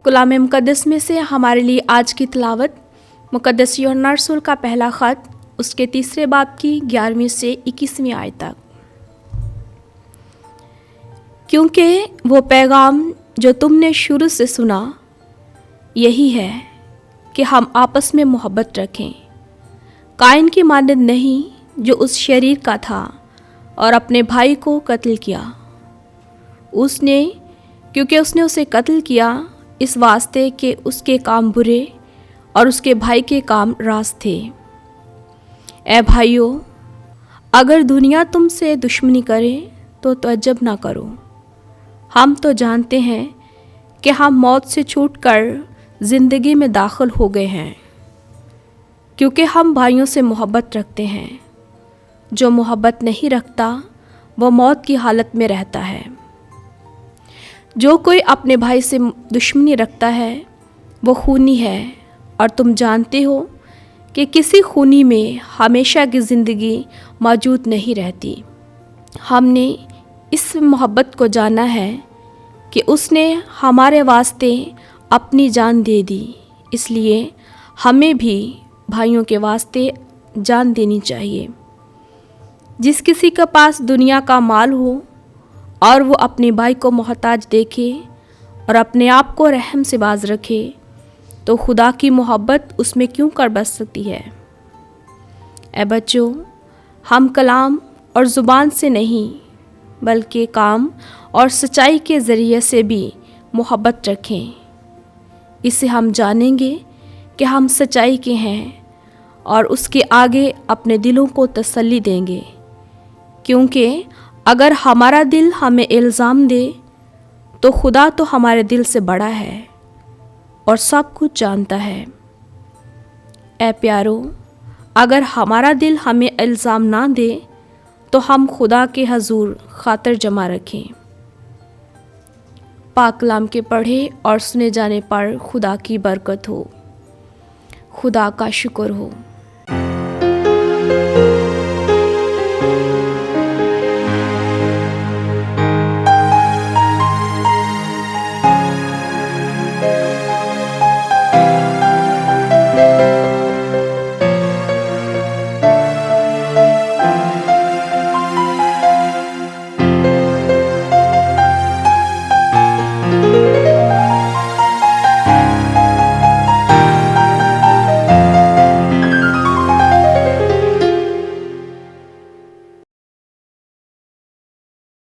कलाम मुक़द्दस में से हमारे लिए आज की तिलावत मुक़द्दस यूहन्ना रसूल का पहला ख़त, उसके 3 बाब की 11वीं से 21वीं आयत तक। क्योंकि वो पैगाम जो तुमने शुरू से सुना यही है कि हम आपस में मोहब्बत रखें, कायन की मानद नहीं जो उस शरीर का था और अपने भाई को कत्ल किया। क्योंकि उसने उसे कत्ल किया इस वास्ते कि उसके काम बुरे और उसके भाई के काम रास्त थे। ए भाइयों, अगर दुनिया तुमसे दुश्मनी करे तो तअज्जुब ना करो। हम तो जानते हैं कि हम मौत से छूटकर ज़िंदगी में दाखिल हो गए हैं, क्योंकि हम भाइयों से मोहब्बत रखते हैं। जो मोहब्बत नहीं रखता वो मौत की हालत में रहता है। जो कोई अपने भाई से दुश्मनी रखता है वो खूनी है, और तुम जानते हो कि किसी खूनी में हमेशा की ज़िंदगी मौजूद नहीं रहती। हमने इस मोहब्बत को जाना है कि उसने हमारे वास्ते अपनी जान दे दी, इसलिए हमें भी भाइयों के वास्ते जान देनी चाहिए। जिस किसी के पास दुनिया का माल हो और वो अपने भाई को मोहताज देखे और अपने आप को रहम से बाज रखे, तो खुदा की मोहब्बत उसमें क्यों कर बस सकती है। ए बच्चों, हम कलाम और ज़ुबान से नहीं बल्कि काम और सच्चाई के ज़रिए से भी मोहब्बत रखें। इससे हम जानेंगे कि हम सच्चाई के हैं और उसके आगे अपने दिलों को तसल्ली देंगे, क्योंकि अगर हमारा दिल हमें इल्ज़ाम दे तो खुदा तो हमारे दिल से बड़ा है और सब कुछ जानता है। ए प्यारो, अगर हमारा दिल हमें इल्ज़ाम ना दे तो हम खुदा के हजूर खातर जमा रखें। पाक कलाम के पढ़े और सुने जाने पर खुदा की बरकत हो। खुदा का शुक्र हो।